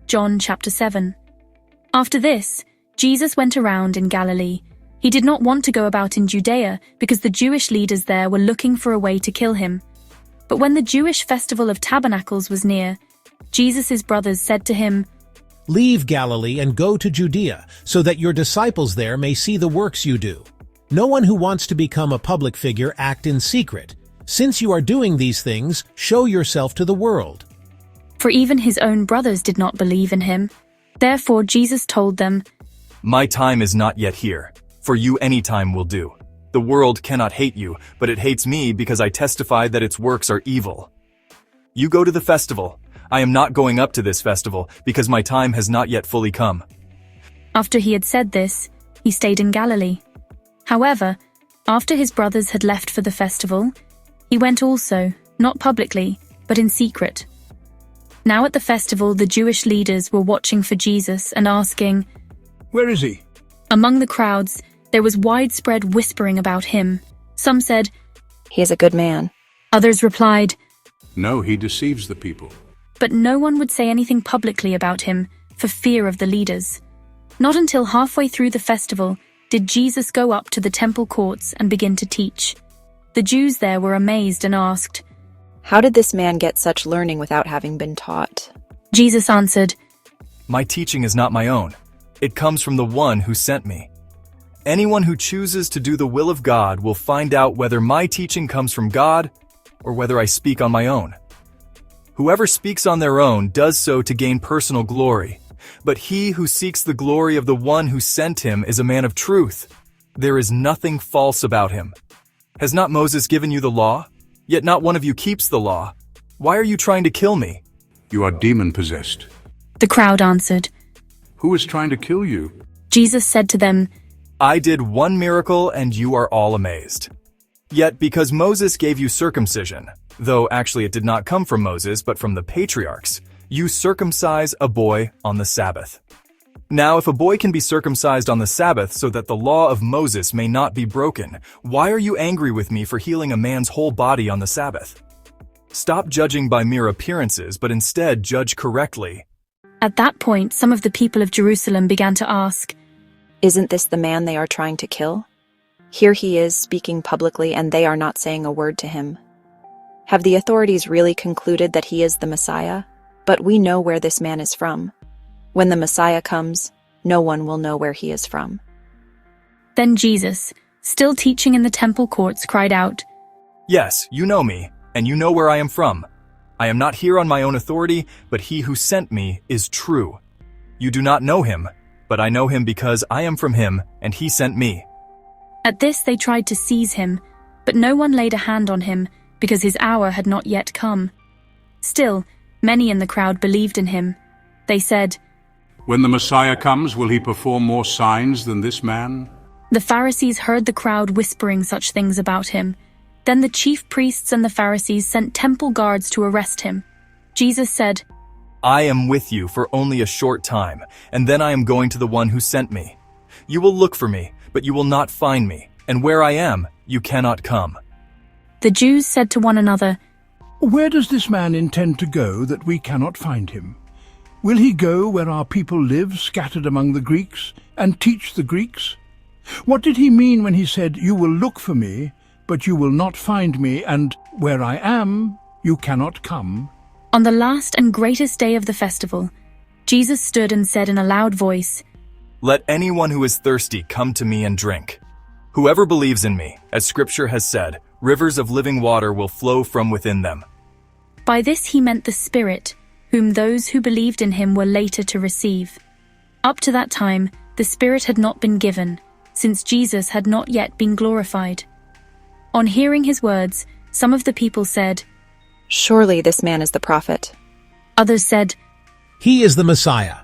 John chapter 7. After this, Jesus went around in Galilee. He did not want to go about in Judea because the Jewish leaders there were looking for a way to kill him. But when the Jewish Festival of Tabernacles was near, Jesus' brothers said to him, "Leave Galilee and go to Judea, so that your disciples there may see the works you do. No one who wants to become a public figure act in secret. Since you are doing these things, show yourself to the world." For even his own brothers did not believe in him. Therefore Jesus told them, "My time is not yet here. For you any time will do. The world cannot hate you, but it hates me because I testify that its works are evil. You go to the festival. I am not going up to this festival because my time has not yet fully come." After he had said this, he stayed in Galilee. However, after his brothers had left for the festival, he went also, not publicly, but in secret. Now at the festival, the Jewish leaders were watching for Jesus and asking, "Where is he?" Among the crowds, there was widespread whispering about him. Some said, "He is a good man." Others replied, "No, he deceives the people." but no one would say anything publicly about him for fear of the leaders. Not until halfway through the festival did Jesus go up to the temple courts and begin to teach. The Jews there were amazed and asked, "How did this man get such learning without having been taught?" Jesus answered, My teaching is not my own. It comes from the one who sent me. Anyone who chooses to do the will of God will find out whether my teaching comes from God or whether I speak on my own. Whoever speaks on their own does so to gain personal glory, but he who seeks the glory of the one who sent him is a man of truth. There is nothing false about him. Has not Moses given you the law? Yet not one of you keeps the law. Why are you trying to kill me? "You are demon-possessed." The crowd answered. "Who is trying to kill you?" Jesus said to them, I did one miracle and you are all amazed. Yet because Moses gave you circumcision, though actually it did not come from Moses but from the patriarchs, you circumcise a boy on the Sabbath. Now if a boy can be circumcised on the Sabbath so that the law of Moses may not be broken, why are you angry with me for healing a man's whole body on the Sabbath? Stop judging by mere appearances, but instead judge correctly. At that point, some of the people of Jerusalem began to ask, "Isn't this the man they are trying to kill? Here he is speaking publicly and they are not saying a word to him. Have the authorities really concluded that he is the Messiah? But we know where this man is from. When the Messiah comes, no one will know where he is from." Then Jesus, still teaching in the temple courts, cried out, Yes, you know me, and you know where I am from. I am not here on my own authority, but he who sent me is true. You do not know him, but I know him because I am from him, and he sent me. At this they tried to seize him, but no one laid a hand on him, because his hour had not yet come. Still, many in the crowd believed in him. They said, "When the Messiah comes, will he perform more signs than this man?" The Pharisees heard the crowd whispering such things about him. Then the chief priests and the Pharisees sent temple guards to arrest him. Jesus said, I am with you for only a short time, and then I am going to the one who sent me. You will look for me, but you will not find me, and where I am, you cannot come. The Jews said to one another, "Where does this man intend to go that we cannot find him? Will he go where our people live, scattered among the Greeks, and teach the Greeks? What did he mean when he said, 'You will look for me, but you will not find me,' and 'Where I am, you cannot come'?" On the last and greatest day of the festival, Jesus stood and said in a loud voice, Let anyone who is thirsty come to me and drink. Whoever believes in me, as Scripture has said, rivers of living water will flow from within them. By this he meant the Spirit, whom those who believed in him were later to receive. Up to that time, the Spirit had not been given, since Jesus had not yet been glorified. On hearing his words, some of the people said, "Surely this man is the prophet." Others said, He is the Messiah.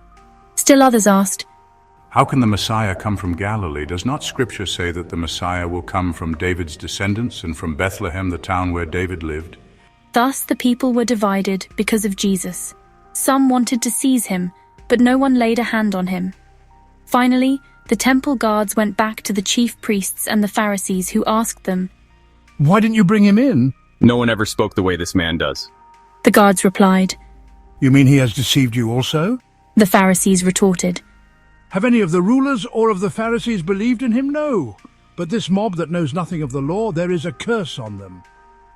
Still others asked, "How can the Messiah come from Galilee? Does not Scripture say that the Messiah will come from David's descendants and from Bethlehem, the town where David lived?" Thus the people were divided because of Jesus. Some wanted to seize him, but no one laid a hand on him. Finally, the temple guards went back to the chief priests and the Pharisees, who asked them, "Why didn't you bring him in?" No one ever spoke the way this man does. The guards replied, "You mean he has deceived you also? The Pharisees retorted. Have any of the rulers or of the Pharisees believed in him? No. But this mob that knows nothing of the law, there is a curse on them.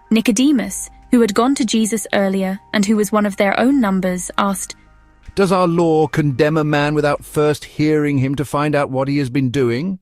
Nicodemus, who had gone to Jesus earlier and who was one of their own numbers, asked, Does our law condemn a man without first hearing him to find out what he has been doing?